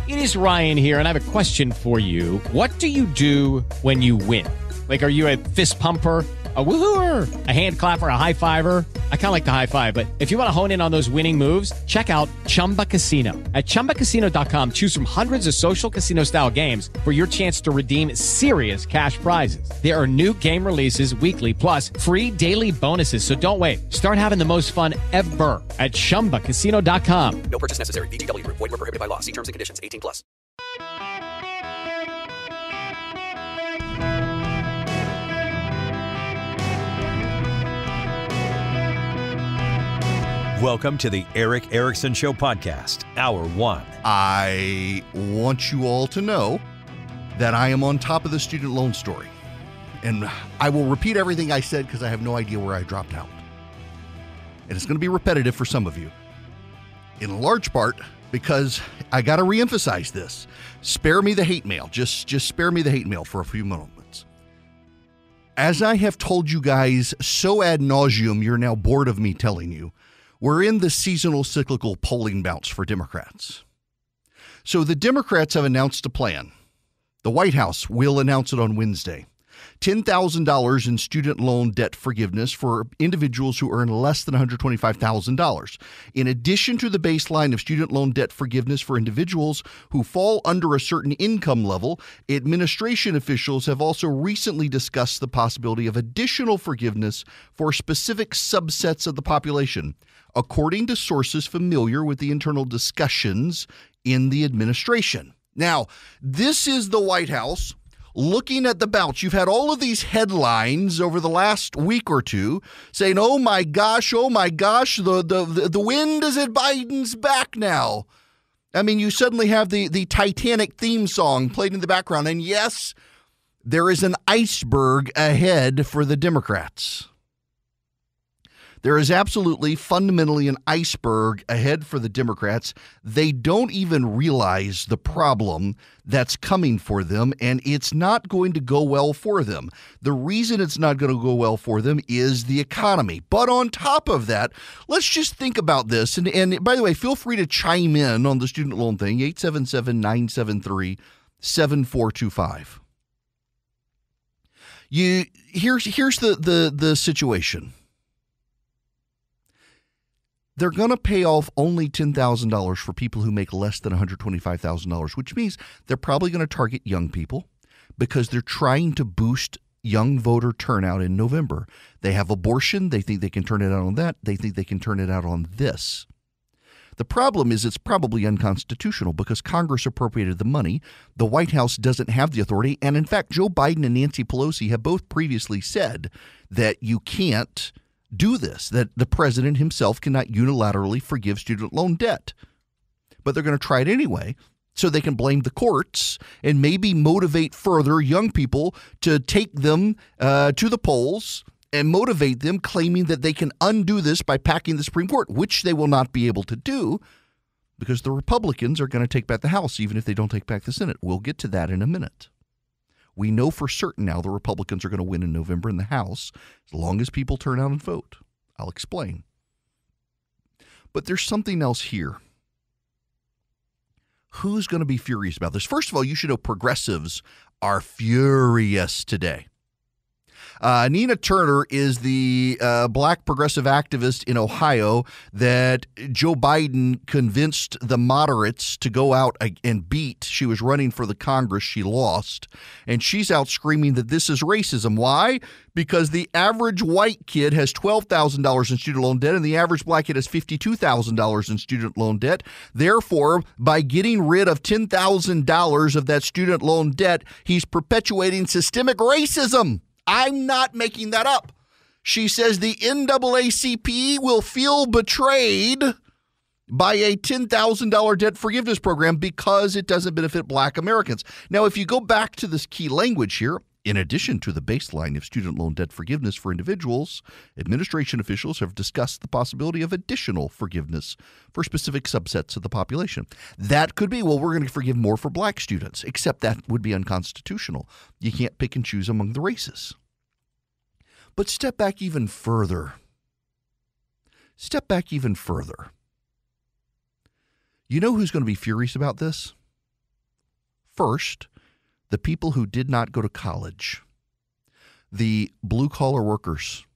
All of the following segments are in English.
It is Ryan here, and I have a question for you. What do you do when you win? Like, are you a fist pumper, a woo-hooer, a hand clapper, a high fiver? I kind of like the high five, but if you want to hone in on those winning moves, check out Chumba Casino. At ChumbaCasino.com, choose from hundreds of social casino-style games for your chance to redeem serious cash prizes. There are new game releases weekly, plus free daily bonuses. So don't wait. Start having the most fun ever at ChumbaCasino.com. No purchase necessary. VGW Group. Void where prohibited by law. See terms and conditions. 18 plus. Welcome to the Eric Erickson Show podcast, Hour 1. I want you all to know that I am on top of the student loan story. And I will repeat everything I said because I have no idea where I dropped out. And it's going to be repetitive for some of you. In large part because I got to reemphasize this. Spare me the hate mail. Just spare me the hate mail for a few moments. As I have told you guys so ad nauseum, you're now bored of me telling you, we're in the seasonal cyclical polling bounce for Democrats. So the Democrats have announced a plan. The White House will announce it on Wednesday. $10,000 in student loan debt forgiveness for individuals who earn less than $125,000. In addition to the baseline of student loan debt forgiveness for individuals who fall under a certain income level, administration officials have also recently discussed the possibility of additional forgiveness for specific subsets of the population, according to sources familiar with the internal discussions in the administration. Now, this is the White House looking at the bounce. You've had all of these headlines over the last week or two saying, oh my gosh, the wind is at Biden's back now. I mean, you suddenly have the Titanic theme song played in the background. And yes, there is an iceberg ahead for the Democrats. There is absolutely fundamentally an iceberg ahead for the Democrats. They don't even realize the problem that's coming for them, and it's not going to go well for them. The reason it's not going to go well for them is the economy. But on top of that, let's just think about this. And by the way, feel free to chime in on the student loan thing, 877-973-7425. Here's the situation. They're going to pay off only $10,000 for people who make less than $125,000, which means they're probably going to target young people because they're trying to boost young voter turnout in November. They have abortion. They think they can turn it out on that. They think they can turn it out on this. The problem is it's probably unconstitutional because Congress appropriated the money. The White House doesn't have the authority. And in fact, Joe Biden and Nancy Pelosi have both previously said that you can't do this, that the president himself cannot unilaterally forgive student loan debt. But they're going to try it anyway so they can blame the courts and maybe motivate further young people to take them to the polls and motivate them, claiming that they can undo this by packing the Supreme Court, which they will not be able to do because the Republicans are going to take back the House even if they don't take back the Senate. We'll get to that in a minute. We know for certain now the Republicans are going to win in November in the House as long as people turn out and vote. I'll explain. But there's something else here. Who's going to be furious about this? First of all, you should know progressives are furious today. Nina Turner is the black progressive activist in Ohio that Joe Biden convinced the moderates to go out and beat. She was running for the Congress. She lost. And she's out screaming that this is racism. Why? Because the average white kid has $12,000 in student loan debt and the average black kid has $52,000 in student loan debt. Therefore, by getting rid of $10,000 of that student loan debt, he's perpetuating systemic racism. I'm not making that up. She says the NAACP will feel betrayed by a $10,000 debt forgiveness program because it doesn't benefit black Americans. Now, if you go back to this key language here, in addition to the baseline of student loan debt forgiveness for individuals, administration officials have discussed the possibility of additional forgiveness for specific subsets of the population. That could be, well, we're going to forgive more for black students, except that would be unconstitutional. You can't pick and choose among the races. But step back even further. You know who's going to be furious about this? First, the people who did not go to college, the blue-collar workers,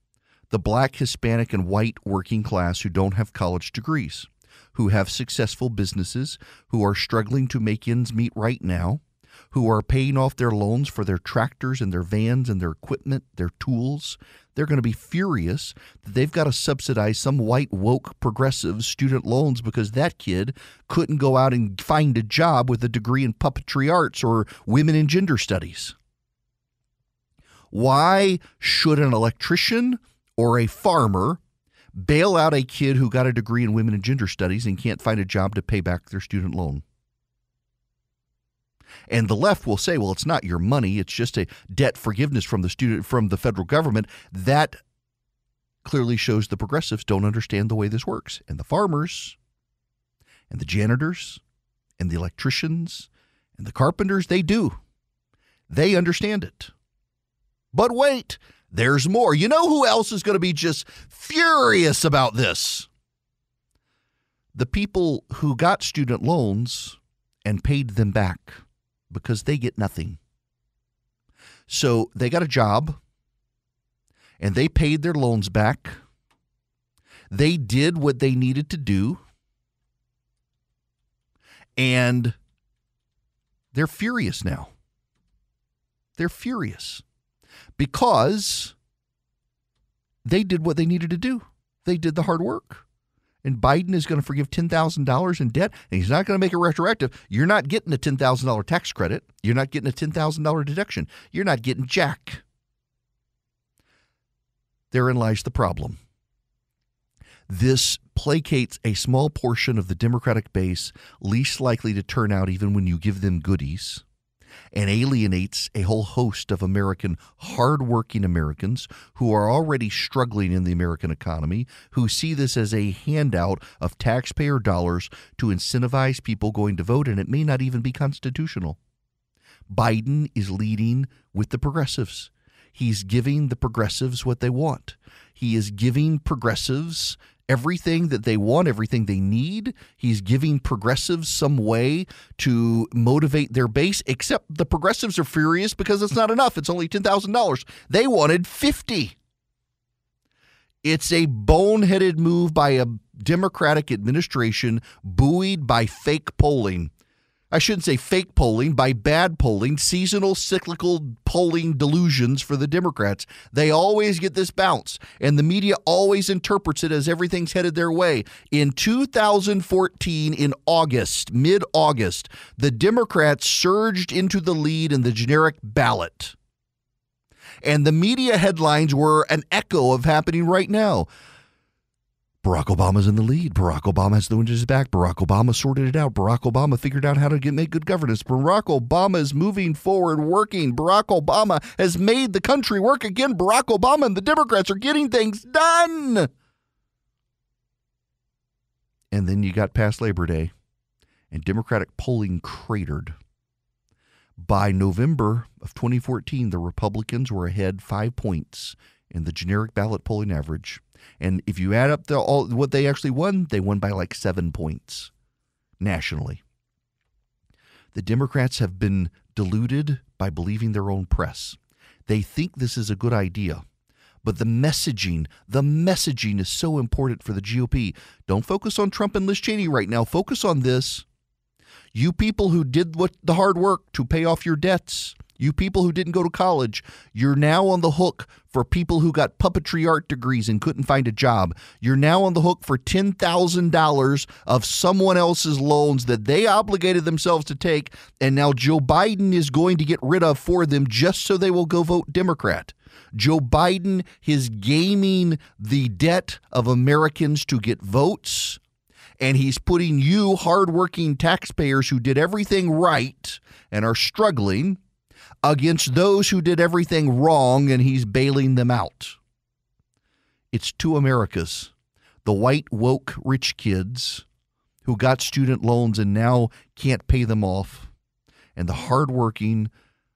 the black, Hispanic, and white working class who don't have college degrees, who have successful businesses, who are struggling to make ends meet right now, who are paying off their loans for their tractors and their vans and their equipment, their tools. They're going to be furious that they've got to subsidize some white woke progressive student loans because that kid couldn't go out and find a job with a degree in puppetry arts or women and gender studies. Why should an electrician or a farmer bail out a kid who got a degree in women and gender studies and can't find a job to pay back their student loan? And the left will say, well, it's not your money. It's just a debt forgiveness from the federal government. That clearly shows the progressives don't understand the way this works. And the farmers and the janitors and the electricians and the carpenters, they do. They understand it. But wait, there's more. You know who else is going to be just furious about this? The people who got student loans and paid them back, because they get nothing. So they got a job and they paid their loans back. They did what they needed to do. And they're furious now. They're furious because they did what they needed to do. They did the hard work. And Biden is going to forgive $10,000 in debt, and he's not going to make it retroactive. You're not getting a $10,000 tax credit. You're not getting a $10,000 deduction. You're not getting jack. Therein lies the problem. This placates a small portion of the Democratic base least likely to turn out even when you give them goodies, and alienates a whole host of hardworking Americans who are already struggling in the American economy, who see this as a handout of taxpayer dollars to incentivize people going to vote, and it may not even be constitutional. Biden is leading with the progressives. He's giving the progressives what they want. He is giving progressives everything that they want, everything they need. He's giving progressives some way to motivate their base, except the progressives are furious because it's not enough. It's only $10,000. They wanted $50,000. It's a boneheaded move by a Democratic administration buoyed by fake polling. I shouldn't say fake polling, by bad polling, seasonal cyclical polling delusions for the Democrats. They always get this bounce, and the media always interprets it as everything's headed their way. In 2014, in August, mid-August, the Democrats surged into the lead in the generic ballot. And the media headlines were an echo of happening right now. Barack Obama's in the lead. Barack Obama has the wind at his back. Barack Obama sorted it out. Barack Obama figured out how to make good governance. Barack Obama is moving forward, working. Barack Obama has made the country work again. Barack Obama and the Democrats are getting things done. And then you got past Labor Day, and Democratic polling cratered. By November of 2014, the Republicans were ahead 5 points in the generic ballot polling average. And if you add up what they actually won, they won by like 7 points nationally. The Democrats have been deluded by believing their own press. They think this is a good idea. But the messaging is so important for the GOP. Don't focus on Trump and Liz Cheney right now. Focus on this. You people who did the hard work to pay off your debts, you people who didn't go to college, you're now on the hook for people who got puppetry art degrees and couldn't find a job. You're now on the hook for $10,000 of someone else's loans that they obligated themselves to take, and now Joe Biden is going to get rid of for them just so they will go vote Democrat. Joe Biden is gaming the debt of Americans to get votes, and he's putting you hardworking taxpayers who did everything right and are struggling against those who did everything wrong, and he's bailing them out. It's two Americas. The white, woke, rich kids who got student loans and now can't pay them off, and the hardworking,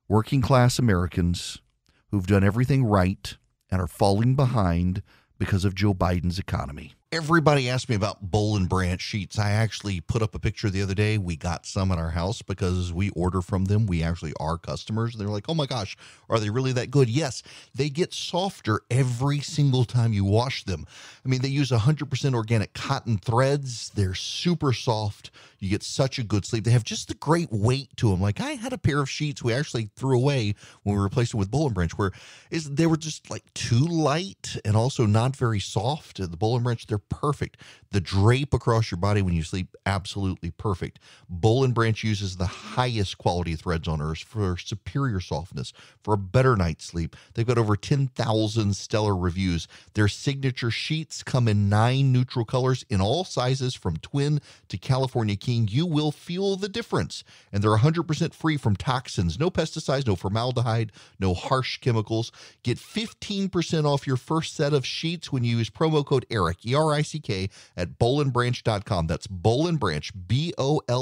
working-class Americans who've done everything right and are falling behind because of Joe Biden's economy. Everybody asked me about Boll and Branch sheets. I actually put up a picture the other day. We got some at our house because we order from them. We actually are customers. They're like, oh my gosh, are they really that good? Yes, they get softer every single time you wash them. I mean, they use 100% organic cotton threads. They're super soft. You get such a good sleep. They have just a great weight to them. Like I had a pair of sheets we actually threw away when we replaced them with Boll and Branch, where they were just like too light and also not very soft. The Boll and Branch, they're perfect. The drape across your body when you sleep, absolutely perfect. Boll and Branch uses the highest quality threads on earth for superior softness, for a better night's sleep. They've got over 10,000 stellar reviews. Their signature sheets come in 9 neutral colors in all sizes from twin to California King. You will feel the difference. And they're 100% free from toxins, no pesticides, no formaldehyde, no harsh chemicals. Get 15% off your first set of sheets when you use promo code ERIC, E-R-I-C-K, at bollandbranch.com. That's Boll and Branch, B-O-L-L-A-N-D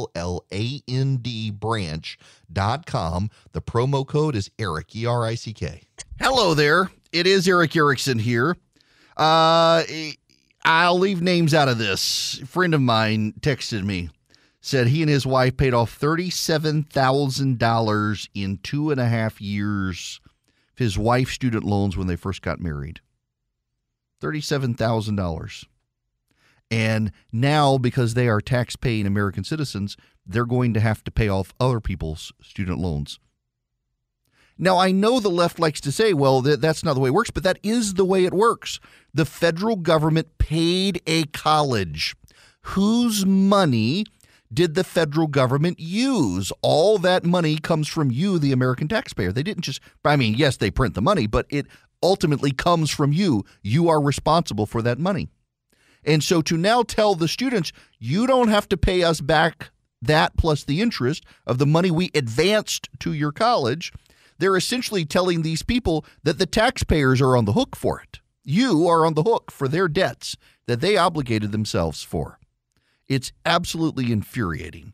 branch.com. The promo code is ERIC, E-R-I-C-K. Hello there. It is Eric Erickson here. I'll leave names out of this. A friend of mine texted me, said he and his wife paid off $37,000 in 2.5 years of his wife's student loans when they first got married. $37,000. And now, because they are tax-paying American citizens, they're going to have to pay off other people's student loans. Now, I know the left likes to say, well, that's not the way it works, but that is the way it works. The federal government paid a college. Whose money did the federal government use? All that money comes from you, the American taxpayer. They didn't just, I mean, yes, they print the money, but it ultimately comes from you. You are responsible for that money. And so to now tell the students, you don't have to pay us back that plus the interest of the money we advanced to your college, they're essentially telling these people that the taxpayers are on the hook for it. You are on the hook for their debts that they obligated themselves for. It's absolutely infuriating.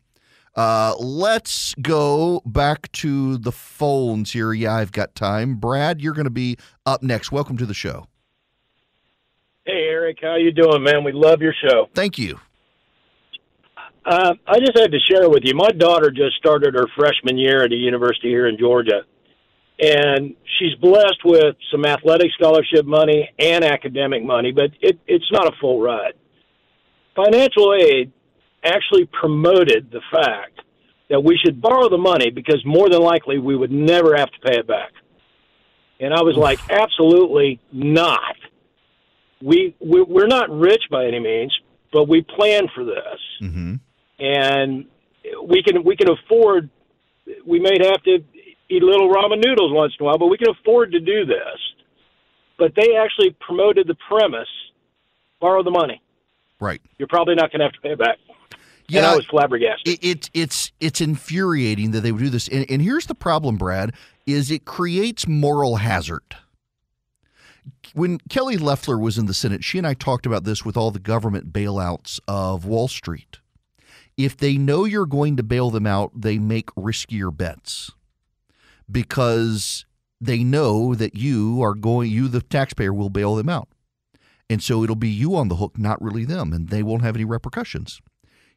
Let's go back to the phones here. Yeah, I've got time. Brad, you're going to be up next. Welcome to the show. Hey, Eric. How you doing, man? We love your show. Thank you. I just had to share with you. My daughter just started her freshman year at a university here in Georgia, and she's blessed with some athletic scholarship money and academic money, but it's not a full ride. Financial aid actually promoted the fact that we should borrow the money because more than likely we would never have to pay it back. And I was like, absolutely not. We're not rich by any means, but we plan for this. Mm-hmm. And we can afford, we may have to eat a little ramen noodles once in a while, but we can afford to do this. But they actually promoted the premise, borrow the money. Right. You're probably not going to have to pay it back. Yeah, and I was flabbergasted. It's infuriating that they would do this. And here's the problem, Brad, is it creates moral hazard. When Kelly Loeffler was in the Senate, she and I talked about this with all the government bailouts of Wall Street. If they know you're going to bail them out, they make riskier bets because they know that you, the taxpayer, will bail them out. And so it'll be you on the hook, not really them, and they won't have any repercussions.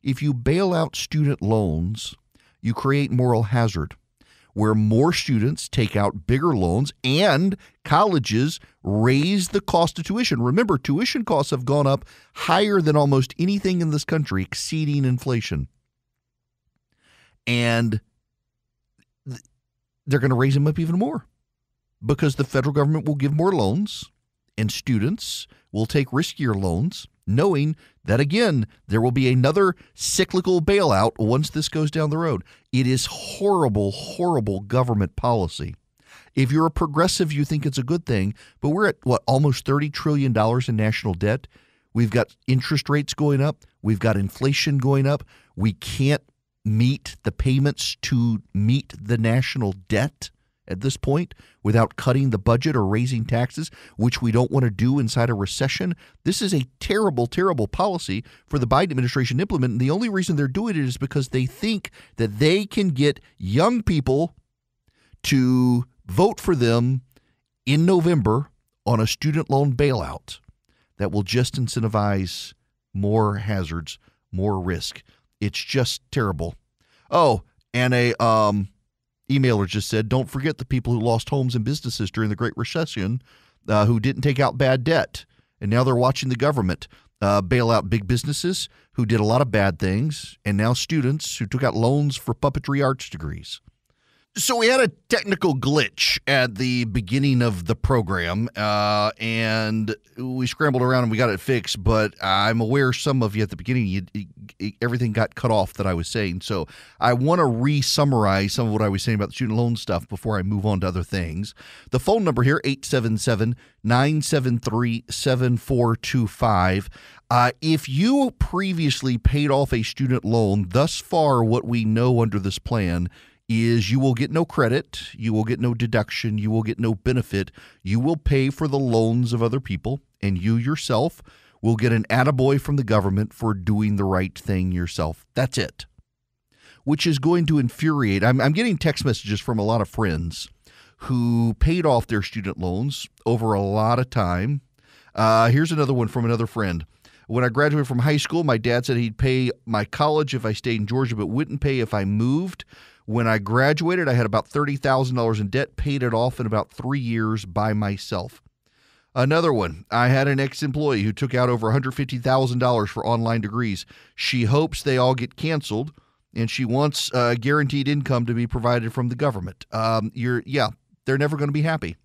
If you bail out student loans, you create moral hazard where more students take out bigger loans and colleges raise the cost of tuition. Remember, tuition costs have gone up higher than almost anything in this country, exceeding inflation. And they're going to raise them up even more because the federal government will give more loans and students will take riskier loans, knowing that, again, there will be another cyclical bailout once this goes down the road. It is horrible, horrible government policy. If you're a progressive, you think it's a good thing, but we're at, almost $30 trillion in national debt. We've got interest rates going up. We've got inflation going up. We can't meet the payments to meet the national debt at this point without cutting the budget or raising taxes, which we don't want to do inside a recession. This is a terrible, terrible policy for the Biden administration to implement. And the only reason they're doing it is because they think that they can get young people to vote for them in November on a student loan bailout. that will just incentivize more hazards, more risk. It's just terrible. Oh, and a emailer just said, don't forget the people who lost homes and businesses during the Great Recession who didn't take out bad debt. And now they're watching the government bail out big businesses who did a lot of bad things, and now students who took out loans for puppetry arts degrees. So we had a technical glitch at the beginning of the program, and we scrambled around and we got it fixed, but I'm aware some of you at the beginning, everything got cut off that I was saying. So I want to re-summarize some of what I was saying about the student loan stuff before I move on to other things. The phone number here, 877-973-7425. If you previously paid off a student loan, thus far what we know under this plan is you will get no credit, you will get no deduction, you will get no benefit. You will pay for the loans of other people, and you yourself will get an attaboy from the government for doing the right thing yourself. That's it, which is going to infuriate. I'm getting text messages from a lot of friends who paid off their student loans over a lot of time. Here's another one from another friend. When I graduated from high school, my dad said he'd pay my college if I stayed in Georgia, but wouldn't pay if I moved. When I graduated, I had about $30,000 in debt, paid it off in about 3 years by myself. Another one, I had an ex-employee who took out over $150,000 for online degrees. She hopes they all get canceled, and she wants guaranteed income to be provided from the government. They're never going to be happy.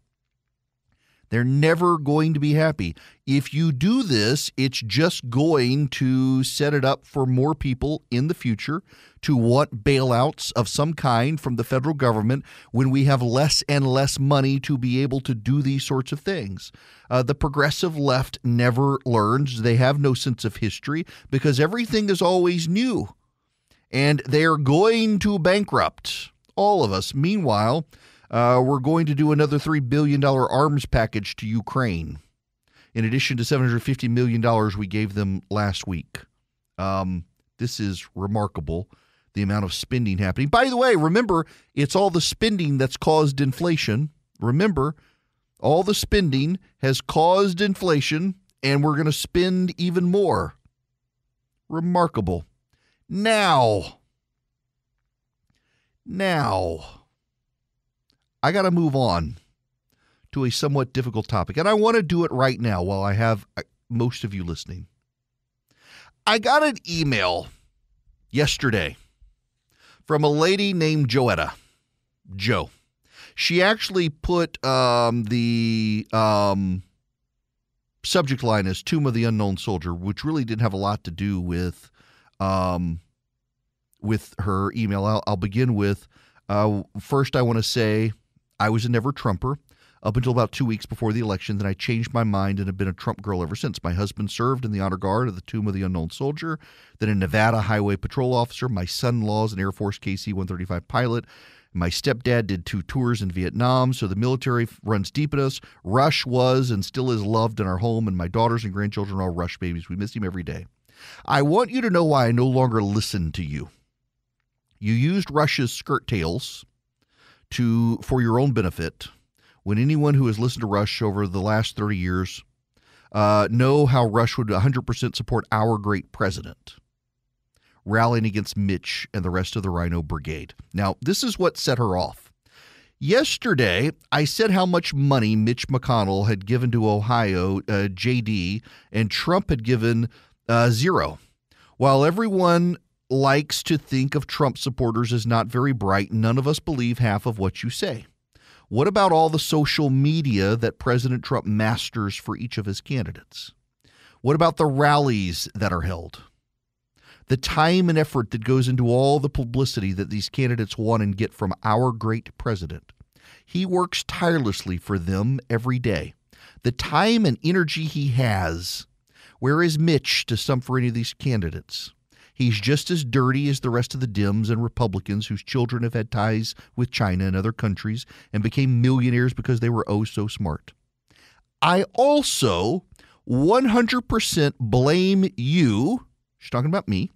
They're never going to be happy. If you do this, it's just going to set it up for more people in the future to want bailouts of some kind from the federal government when we have less and less money to be able to do these sorts of things. The progressive left never learns. They have no sense of history because everything is always new. And they are going to bankrupt all of us. Meanwhile, we're going to do another $3 billion arms package to Ukraine, in addition to $750 million we gave them last week. This is remarkable, the amount of spending happening. By the way, remember, it's all the spending that's caused inflation. Remember, all the spending has caused inflation, and we're going to spend even more. Remarkable. Now, I got to move on to a somewhat difficult topic, and I want to do it right now while I have most of you listening. I got an email yesterday from a lady named Joetta. Joe. She actually put the subject line as Tomb of the Unknown Soldier, which really didn't have a lot to do with her email. I'll begin with, first I want to say I was a never Trumper up until about 2 weeks before the election. Then I changed my mind and have been a Trump girl ever since. My husband served in the honor guard of the Tomb of the Unknown Soldier, then a Nevada highway patrol officer. My son-in-law is an Air Force KC-135 pilot. My stepdad did 2 tours in Vietnam, so the military runs deep in us. Rush was and still is loved in our home, and my daughters and grandchildren are all Rush babies. We miss him every day. I want you to know why I no longer listen to you. You used Rush's skirt tails for your own benefit, when anyone who has listened to Rush over the last 30 years know how Rush would 100% support our great president, rallying against Mitch and the rest of the Rhino Brigade. Now, this is what set her off. Yesterday, I said how much money Mitch McConnell had given to Ohio, JD, and Trump had given zero. While everyone likes to think of Trump supporters as not very bright, none of us believe half of what you say. What about all the social media that President Trump masters for each of his candidates? What about the rallies that are held? The time and effort that goes into all the publicity that these candidates want and get from our great president. He works tirelessly for them every day. The time and energy he has. Where is Mitch to sum for any of these candidates? He's just as dirty as the rest of the Dems and Republicans whose children have had ties with China and other countries and became millionaires because they were oh so smart. I also 100% blame you, she's talking about me,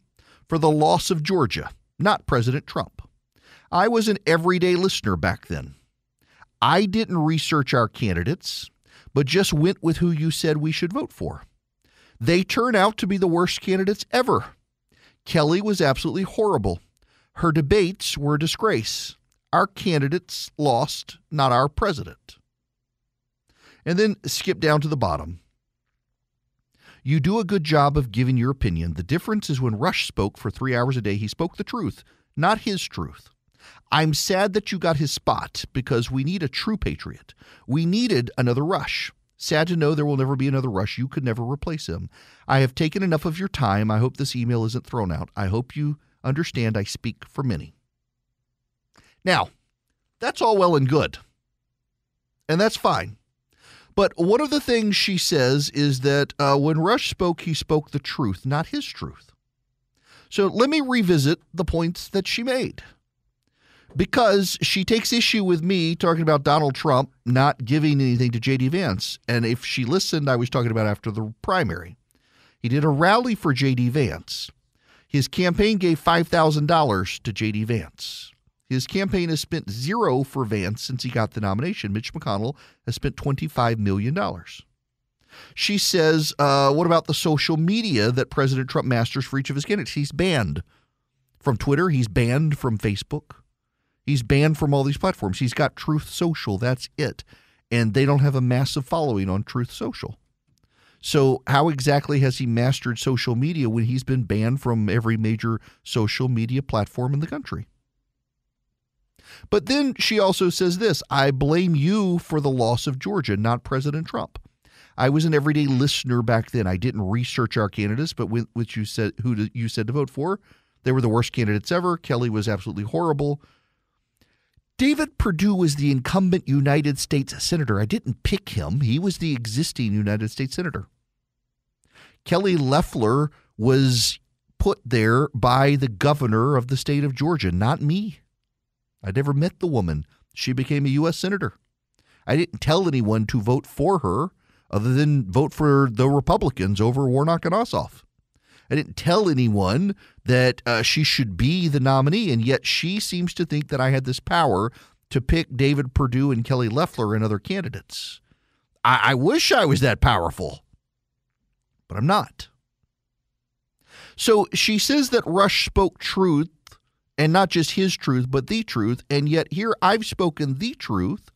for the loss of Georgia, not President Trump. I was an everyday listener back then. I didn't research our candidates, but just went with who you said we should vote for. They turn out to be the worst candidates ever. Kelly was absolutely horrible. Her debates were a disgrace. Our candidates lost, not our president. And then skip down to the bottom. You do a good job of giving your opinion. The difference is when Rush spoke for 3 hours a day, he spoke the truth, not his truth. I'm sad that you got his spot because we need a true patriot. We needed another Rush. Sad to know there will never be another Rush. You could never replace him. I have taken enough of your time. I hope this email isn't thrown out. I hope you understand I speak for many. Now, that's all well and good. And that's fine. But one of the things she says is that when Rush spoke, he spoke the truth, not his truth. So let me revisit the points that she made. Because she takes issue with me talking about Donald Trump not giving anything to J.D. Vance. And if she listened, I was talking about after the primary. He did a rally for J.D. Vance. His campaign gave $5,000 to J.D. Vance. His campaign has spent zero for Vance since he got the nomination. Mitch McConnell has spent $25 million. She says, what about the social media that President Trump masters for each of his candidates? He's banned from Twitter. He's banned from Facebook. He's banned from all these platforms. He's got Truth Social. That's it. And they don't have a massive following on Truth Social. So how exactly has he mastered social media when he's been banned from every major social media platform in the country? But then she also says this, I blame you for the loss of Georgia, not President Trump. I was an everyday listener back then. I didn't research our candidates, but which you said who you said to vote for. They were the worst candidates ever. Kelly was absolutely horrible. David Perdue was the incumbent United States Senator. I didn't pick him. He was the existing United States Senator. Kelly Loeffler was put there by the governor of the state of Georgia, not me. I never met the woman. She became a U.S. Senator. I didn't tell anyone to vote for her other than vote for the Republicans over Warnock and Ossoff. I didn't tell anyone that she should be the nominee, and yet she seems to think that I had this power to pick David Perdue and Kelly Loeffler and other candidates. I wish I was that powerful, but I'm not. So she says that Rush spoke truth, and not just his truth, but the truth, and yet here I've spoken the truth,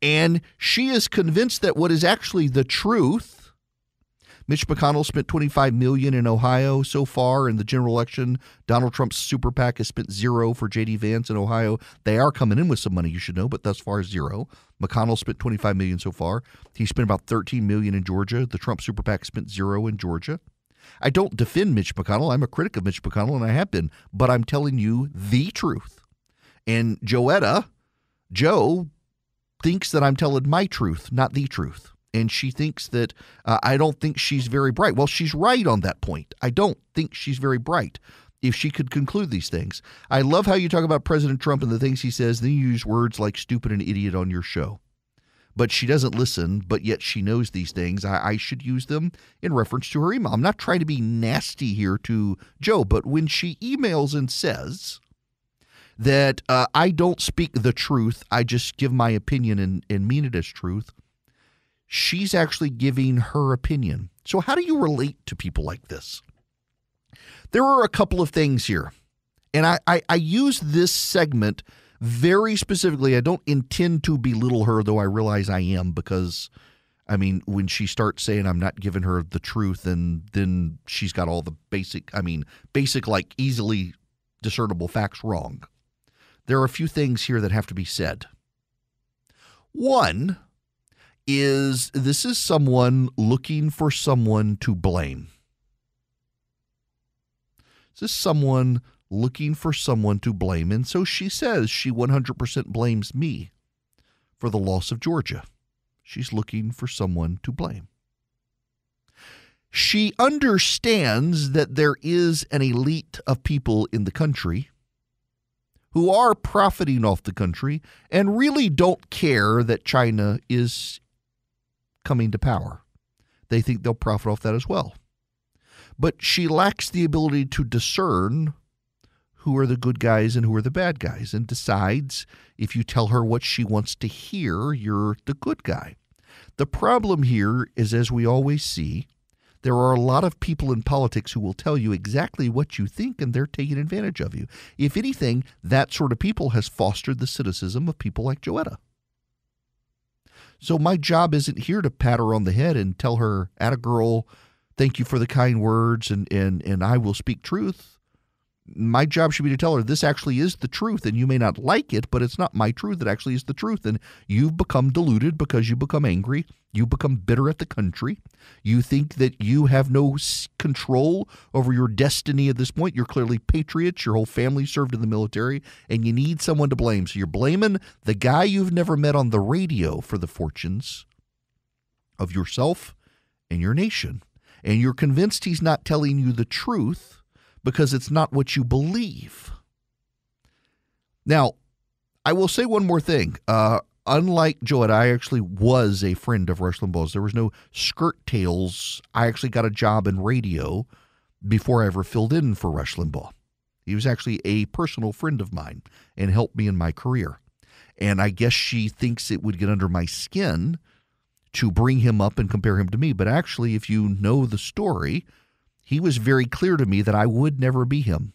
and she is convinced that what is actually the truth. Mitch McConnell spent $25 million in Ohio so far in the general election. Donald Trump's super PAC has spent zero for J.D. Vance in Ohio. They are coming in with some money, you should know, but thus far zero. McConnell spent $25 million so far. He spent about $13 million in Georgia. The Trump super PAC spent zero in Georgia. I don't defend Mitch McConnell. I'm a critic of Mitch McConnell, and I have been, but I'm telling you the truth. And Joe thinks that I'm telling my truth, not the truth. And she thinks that I don't think she's very bright. Well, she's right on that point. I don't think she's very bright if she could conclude these things. I love how you talk about President Trump and the things he says. Then you use words like stupid and idiot on your show. But she doesn't listen, but yet she knows these things. I should use them in reference to her email. I'm not trying to be nasty here to Joe, but when she emails and says that I don't speak the truth, I just give my opinion and mean it as truth, she's actually giving her opinion. So how do you relate to people like this? There are a couple of things here. And I use this segment very specifically. I don't intend to belittle her, though I realize I am, because, I mean, when she starts saying I'm not giving her the truth, and then she's got all the basic, like easily discernible facts wrong. There are a few things here that have to be said. One is this is someone looking for someone to blame. This is someone looking for someone to blame. And so she says she 100% blames me for the loss of Georgia. She's looking for someone to blame. She understands that there is an elite of people in the country who are profiting off the country and really don't care that China is coming to power. They think they'll profit off that as well. But she lacks the ability to discern who are the good guys and who are the bad guys, and decides if you tell her what she wants to hear, you're the good guy. The problem here is, as we always see, There are a lot of people in politics who will tell you exactly what you think, and they're taking advantage of you. If anything, that sort of people has fostered the cynicism of people like Joetta. So my job isn't here to pat her on the head and tell her, "Atta girl, thank you for the kind words, and I will speak truth." My job should be to tell her this actually is the truth, and you may not like it, but it's not my truth. It actually is the truth. And you've become deluded because you become angry. You become bitter at the country. You think that you have no control over your destiny at this point. You're clearly patriots. Your whole family served in the military, and you need someone to blame. So you're blaming the guy you've never met on the radio for the fortunes of yourself and your nation. And you're convinced he's not telling you the truth because it's not what you believe. Now, I will say one more thing. Unlike Joetta, I actually was a friend of Rush Limbaugh's. There was no skirt tails. I actually got a job in radio before I ever filled in for Rush Limbaugh. He was actually a personal friend of mine and helped me in my career. And I guess she thinks it would get under my skin to bring him up and compare him to me. But actually, if you know the story, he was very clear to me that I would never be him,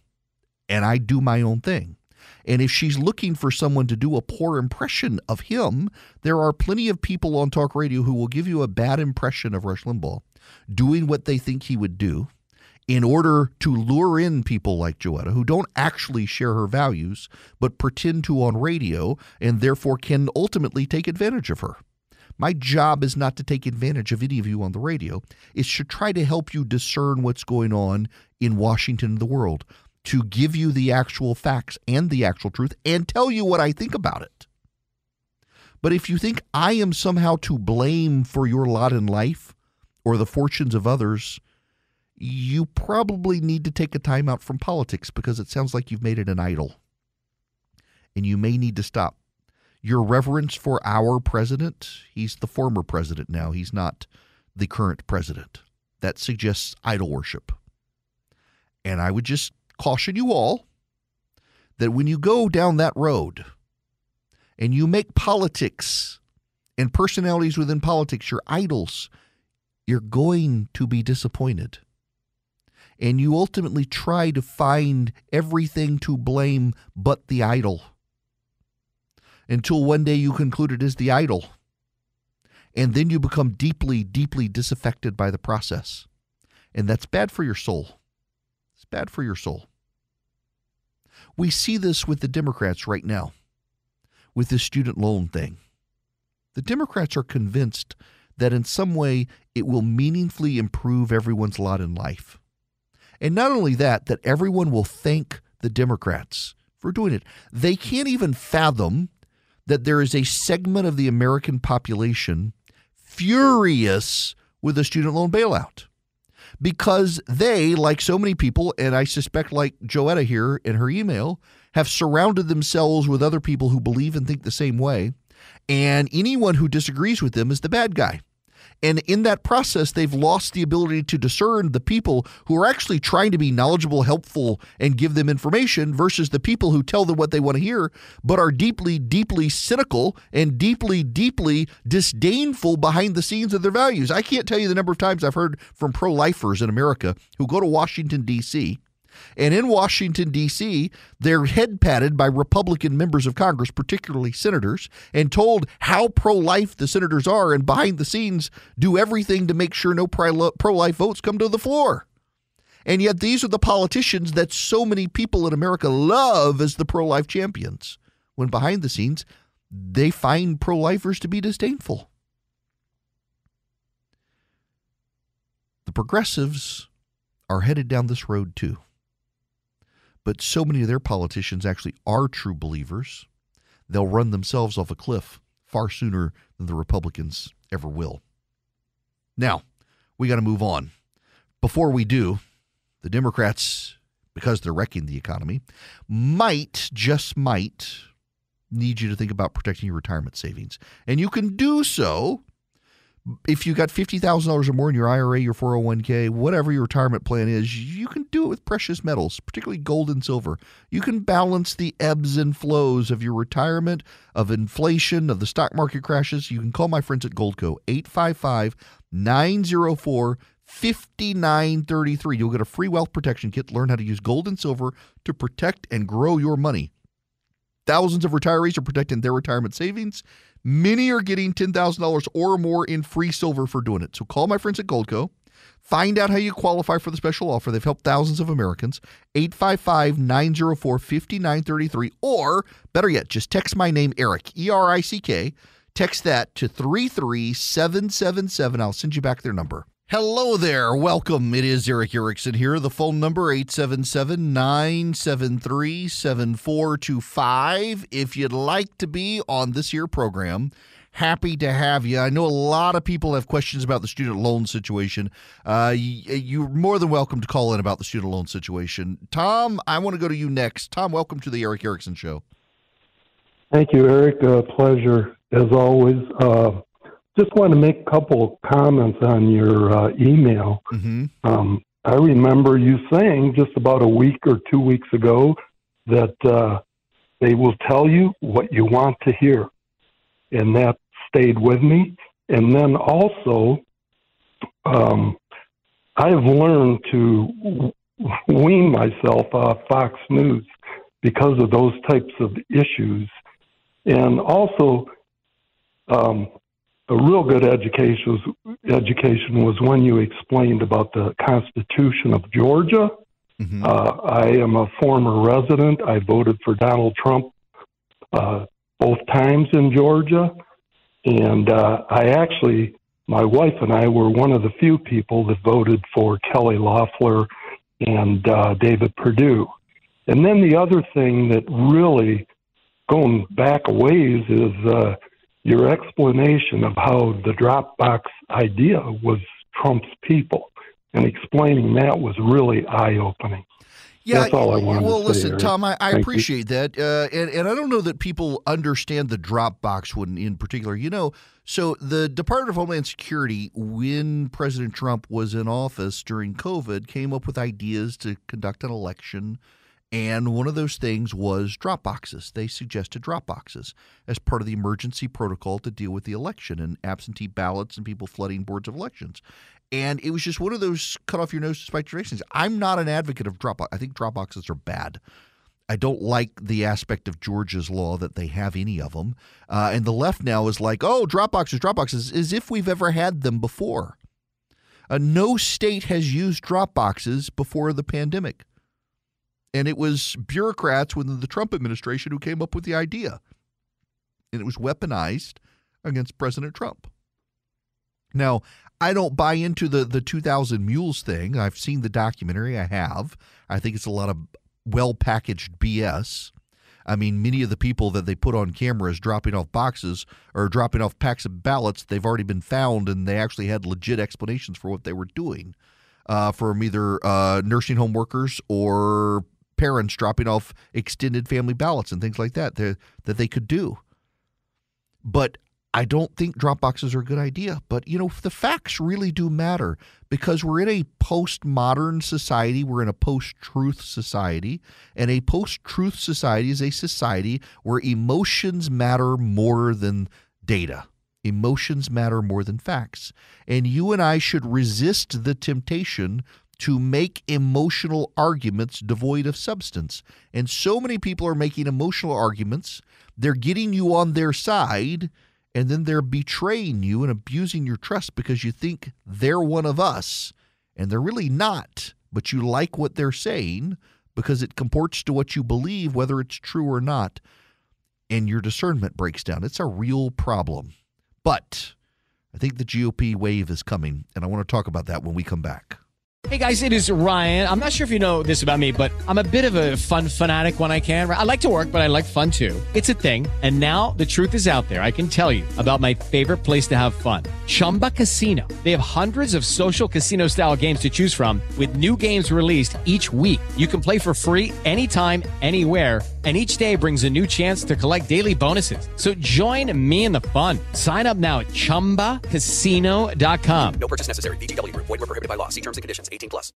and I do my own thing. And if she's looking for someone to do a poor impression of him, there are plenty of people on talk radio who will give you a bad impression of Rush Limbaugh, doing what they think he would do in order to lure in people like Joetta, who don't actually share her values, but pretend to on radio, and therefore can ultimately take advantage of her. My job is not to take advantage of any of you on the radio. It's to try to help you discern what's going on in Washington and the world, to give you the actual facts and the actual truth and tell you what I think about it. But if you think I am somehow to blame for your lot in life or the fortunes of others, you probably need to take a time out from politics, because it sounds like you've made it an idol. And you may need to stop. Your reverence for our president, he's the former president now. He's not the current president. That suggests idol worship. And I would just caution you all that when you go down that road and you make politics and personalities within politics your idols, you're going to be disappointed. And you ultimately try to find everything to blame but the idol, until one day you conclude it is the idol. And then you become deeply, deeply disaffected by the process. And that's bad for your soul. It's bad for your soul. We see this with the Democrats right now, with this student loan thing. The Democrats are convinced that in some way it will meaningfully improve everyone's lot in life. And not only that, that everyone will thank the Democrats for doing it. They can't even fathom that there is a segment of the American population furious with the student loan bailout, because they, like so many people, and I suspect like Joetta here in her email, have surrounded themselves with other people who believe and think the same way, and anyone who disagrees with them is the bad guy. And in that process, they've lost the ability to discern the people who are actually trying to be knowledgeable, helpful, and give them information versus the people who tell them what they want to hear, but are deeply, deeply cynical and deeply, deeply disdainful behind the scenes of their values. I can't tell you the number of times I've heard from pro-lifers in America who go to Washington, D.C., and in Washington, D.C., they're head patted by Republican members of Congress, particularly senators, and told how pro-life the senators are, and behind the scenes do everything to make sure no pro-life votes come to the floor. And yet these are the politicians that so many people in America love as the pro-life champions, when behind the scenes they find pro-lifers to be disdainful. The progressives are headed down this road too. But so many of their politicians actually are true believers, they'll run themselves off a cliff far sooner than the Republicans ever will. Now, we got to move on. Before we do, the Democrats, because they're wrecking the economy, might, just might, need you to think about protecting your retirement savings. And you can do so if you got $50,000 or more in your IRA, your 401k, whatever your retirement plan is. You can do it with precious metals, particularly gold and silver. You can balance the ebbs and flows of your retirement, of inflation, of the stock market crashes. You can call my friends at Goldco, 855-904-5700. 5933. You'll get a free wealth protection kit. Learn how to use gold and silver to protect and grow your money. Thousands of retirees are protecting their retirement savings. Many are getting $10,000 or more in free silver for doing it. So call my friends at Goldco. Find out how you qualify for the special offer. They've helped thousands of Americans. 855-904-5933. Or, better yet, just text my name, Eric, E-R-I-C-K. Text that to 33777. I'll send you back their number. Hello there. Welcome. It is Eric Erickson here. The phone number, 877-973-7425. If you'd like to be on this here program, happy to have you. I know a lot of people have questions about the student loan situation. You're more than welcome to call in about the student loan situation. Tom, I want to go to you next. Tom, welcome to the Eric Erickson Show. Thank you, Eric. Pleasure, as always. Just want to make a couple of comments on your email. Mm-hmm. I remember you saying just about a week or 2 weeks ago that they will tell you what you want to hear. And that stayed with me. And then also, I have learned to wean myself off Fox News because of those types of issues. And also, a real good education was when you explained about the Constitution of Georgia. Mm-hmm. I am a former resident. I voted for Donald Trump both times in Georgia. And my wife and I were one of the few people that voted for Kelly Loeffler and David Perdue. And then the other thing that really, going back a ways, is your explanation of how the Dropbox idea was Trump's people, and explaining that was really eye-opening. Yeah, that's all I wanted to say. Well, listen, Eric. Tom, I appreciate you. that. And I don't know that people understand the Dropbox one in particular. So the Department of Homeland Security, when President Trump was in office during COVID, came up with ideas to conduct an election. And one of those things was Dropboxes. They suggested Dropboxes as part of the emergency protocol to deal with the election and absentee ballots and people flooding boards of elections. And it was just one of those cut off your nose to spite your face things. I'm not an advocate of Dropbox. I think Dropboxes are bad. I don't like the aspect of Georgia's law that they have any of them. And the left now is like, oh, Dropboxes, as if we've ever had them before. No state has used Dropboxes before the pandemic. And it was bureaucrats within the Trump administration who came up with the idea. And it was weaponized against President Trump. Now, I don't buy into the 2,000 Mules thing. I've seen the documentary. I have. I think it's a lot of well-packaged BS. I mean, many of the people that they put on camera as dropping off boxes or dropping off packs of ballots, they've already been found, and they actually had legit explanations for what they were doing from either nursing home workers or parents dropping off extended family ballots and things like that that they could do. But I don't think Dropboxes are a good idea. But, the facts really do matter because we're in a postmodern society. We're in a post-truth society. And a post-truth society is a society where emotions matter more than data. Emotions matter more than facts. And you and I should resist the temptation to make emotional arguments devoid of substance. And so many people are making emotional arguments. They're getting you on their side, and then they're betraying you and abusing your trust because you think they're one of us, and they're really not. But you like what they're saying because it comports to what you believe, whether it's true or not, and your discernment breaks down. It's a real problem. But I think the GOP wave is coming, and I want to talk about that when we come back. Hey guys, it is Ryan. I'm not sure if you know this about me, but I'm a bit of a fun fanatic when I can. I like to work, but I like fun too. It's a thing. And now the truth is out there. I can tell you about my favorite place to have fun. Chumba Casino. They have hundreds of social casino style games to choose from with new games released each week. You can play for free anytime, anywhere. And each day brings a new chance to collect daily bonuses. So join me in the fun. Sign up now at ChumbaCasino.com. No purchase necessary. VGW Group. Void where prohibited by law. See terms and conditions. 18+.